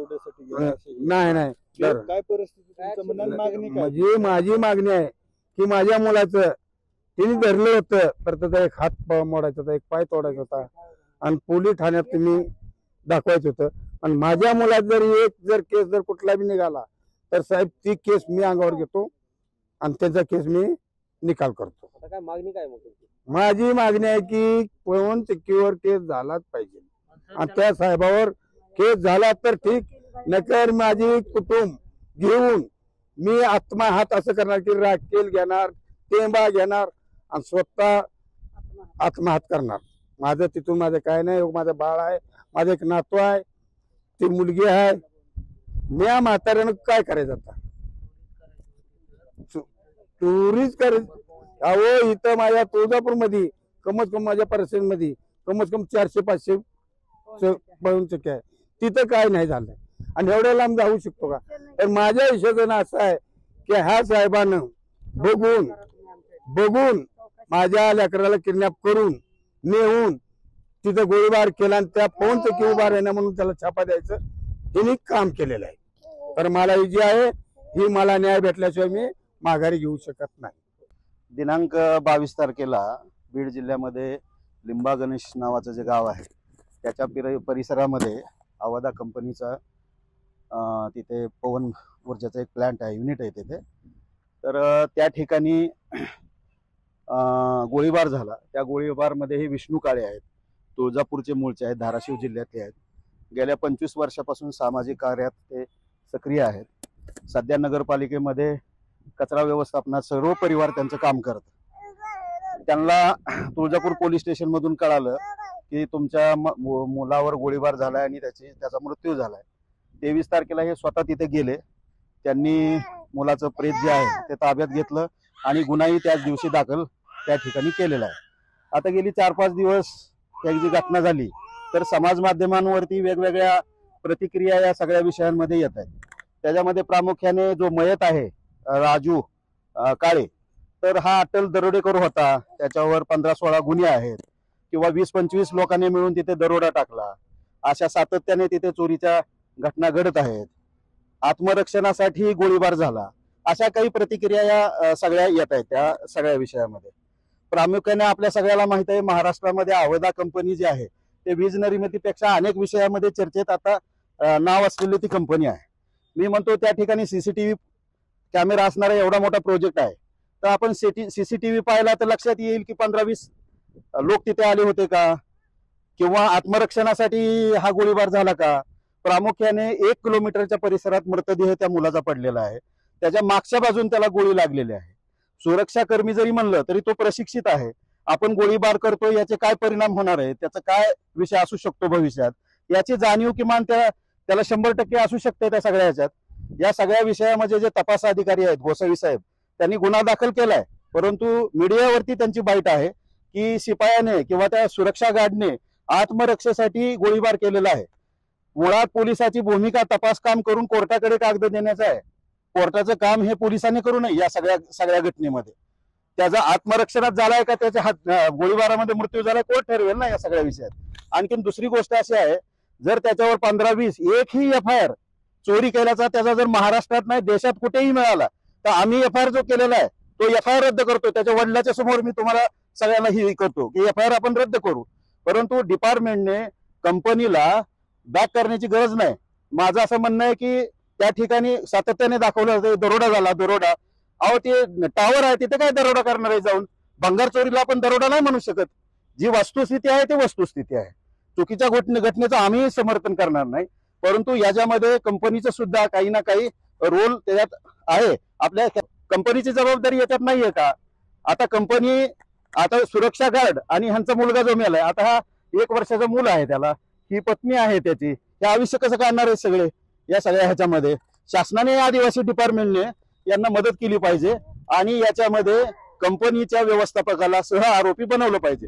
जोडण्यासाठी गेला नाही नाही काय परिस्थिती तुमचं म्हणणं, मागणी काय? म्हणजे माझी मागणी आहे की माझ्या मुलाचं तिने धरलं होतं तर त्याचा एक हात मोडायचा होता, एक पाय तोडायचा होता आणि पोलीस ठाण्यात तुम्ही दाखवायचं होतं. आणि माझ्या मुलात जर केस जर कुठला बी निघाला तर साहेब ती केस मी अंगावर घेतो आणि त्याचा केस मी निकाल करतो. आता काय मागणी काय मग तुमची? माझी मागणी आहे की पवन चक्कीवर केस झालाच पाहिजे आणि त्या साहेबावर केस झाला तर ठीक, नाहीतर माझी कुटुंब घेऊन मी आत्महात असं करणार की राखेल घेणार, टेंबा घेणार आणि स्वतः आत्महात करणार. माझं तिथून माझं काय नाही. माझं बाळ आहे, माझं एक नातू आहे, ती मुलगी आहे. मी या म्हाताऱ्यानं काय करायचं आता? चोरीच करायचं. अहो इथं माझ्या तुळजापूर मध्ये कमत कम माझ्या परिसरामध्ये कमत कम 400-500 पवन चक्की आहे. तिथं काय नाही झालं आणि एवढ्या लांब जाऊ शकतो का? तर माझ्या हिशोबानं असं आहे की ह्या साहेबानं बघून माझ्या लेकराला किडनॅप करून नेऊन तिथं गोळीबार केला आणि त्या पवन चक्की उभा राहण्या म्हणून त्याला छापा द्यायचं हिने काम केलेलं आहे. तर मला ही जी आहे ही मला न्याय भेटल्याशिवाय मी माघारी घेऊ शकत नाही. दिनांक 22 तारखेला बीड जिल्ह्यामध्ये लिंबा गणेश नावाचं जे गाव आहे त्याच्या परिसरामध्ये अवादा कंपनीचा तिथे पवन ऊर्जाचा एक प्लांट आहे, युनिट आहे तिथे. तर त्या ठिकाणी गोळीबार झाला. त्या गोळीबारमध्ये हे विष्णू काळे आहेत, तुळजापूरचे मूळचे आहेत, धाराशिव जिल्ह्यातले आहेत. गेल्या 25 वर्षापासून सामाजिक कार्यात ते सक्रिय आहेत. सध्या नगरपालिकेमध्ये कचरा व्यवस्थापनात सर्व परिवार त्यांचं काम करत. त्यांना तुळजापूर पोलीस स्टेशन मधून कळालं की तुमच्या मुलावर गोळीबार झालाय आणि त्याचा मृत्यू झालाय. 23 तारखेला हे स्वतः तिथे गेले. त्यांनी मुलाचं प्रेत जे आहे ते ताब्यात घेतलं आणि गुन्हाही त्याच दिवशी दाखल त्या ठिकाणी केलेला आहे. आता गेली 4-5 दिवस एक जी घटना झाली तर समाज माध्यमांवरती वेगवेगळ्या प्रतिक्रिया या सगळ्या विषयांमध्ये येत आहेत. त्याच्यामध्ये प्रामुख्याने जो मयत आहे राजू काळे, तर हा अट्टल दरोडेखोर होता. त्याच्यावर 15-16 गुन्हे आहेत किंवा 20-25 लोकांनी मिळून तिथे दरोडा टाकला. अशा सातत्याने तिथे चोरीच्या घटना घडत आहेत. आत्मरक्षणासाठी गोळीबार झाला, अशा काही प्रतिक्रिया या सगळ्या येत आहेत त्या सगळ्या विषयामध्ये. प्रामुख्याने आपल्या सगळ्याला माहित आहे महाराष्ट्रामध्ये अवधा कंपनी जी आहे ते वीज निर्मितीपेक्षा अनेक विषयामध्ये चर्चेत आता नाव असलेली ती कंपनी आहे. मी म्हणतो त्या ठिकाणी सीसीटीव्ही कॅमेरा असणारा एवढा मोठा प्रोजेक्ट आहे, तर आपण सीसीटीव्ही पाहिला तर लक्षात येईल की 15-20 लोक तिथे आले होते का किंवा आत्मरक्षणासाठी हा गोळीबार झाला का. प्रामुख्याने 1 किलोमीटरच्या परिसरात मृतदेह त्या मुलाचा पडलेला आहे. त्याच्या मागच्या बाजून त्याला गोळी लागलेली आहे. सुरक्षा कर्मी जरी म्हणलं तरी तो प्रशिक्षित आहे. आपण गोळीबार करतो याचे काय परिणाम होणार आहे, त्याचा काय विषय असू शकतो भविष्यात, याची जाणीव किमान त्याला 100% असू शकते त्या सगळ्या ह्याच्यात. या सगळ्या विषयामध्ये जे तपास अधिकारी आहेत गोसावी साहेब त्यांनी गुन्हा दाखल केलाय, परंतु मीडियावरती त्यांची बाईट आहे की शिपायाने किंवा त्या सुरक्षा गार्डने आत्मरक्षेसाठी गोळीबार केलेला आहे. मुळात पोलिसाची भूमिका तपास काम करून कोर्टाकडे कागद देण्याचं आहे. कोर्टाचं काम हे पोलिसांनी करू नये. या सगळ्या घटनेमध्ये त्याचा आत्मरक्षणात झालाय का त्याच्या गोळीबारामध्ये मृत्यू झालाय कोर्ट ठरवेल ना या सगळ्या विषयात. आणखीन दुसरी गोष्ट अशी आहे, जर त्याच्यावर 15-20 एकही FIR चोरी केल्याचा त्याचा जर महाराष्ट्रात नाही देशात कुठेही मिळाला तर आम्ही FIR जो केलेला आहे तो FIR रद्द करतो. त्याच्या वडिलाच्या समोर मी तुम्हाला सगळ्यांना ही करतो की FIR आपण रद्द करू. परंतु डिपार्टमेंटने कंपनीला बॅक करण्याची गरज नाही. माझं असं म्हणणं आहे की त्या ठिकाणी सातत्याने दाखवलं दरोडा झाला. अहो ते टावर आहे तिथे काय दरोडा करणार आहे जाऊन. भंगार चोरीला आपण दरोडा नाही म्हणू शकत. जी वस्तुस्थिती आहे ती वस्तुस्थिती आहे. चुकीच्या घटनेचं आम्ही समर्थन करणार नाही, परंतु याच्यामध्ये कंपनीचं सुद्धा काही ना काही रोल त्याच्यात आहे. आपल्या कंपनीची जबाबदारी याच्यात नाहीये का. आता कंपनी आता सुरक्षा गार्ड आणि ह्यांचा मुलगा जो मेलाय, आता हा 1 वर्षाचा मूल आहे, त्याला ही पत्नी आहे त्याची, हे आयुष्य कसं काढणार आहे सगळे या सगळ्या ह्याच्यामध्ये. शासनाने आदिवासी डिपार्टमेंटने यांना मदत केली पाहिजे आणि याच्यामध्ये कंपनीच्या व्यवस्थापकाला सह आरोपी बनवलं पाहिजे.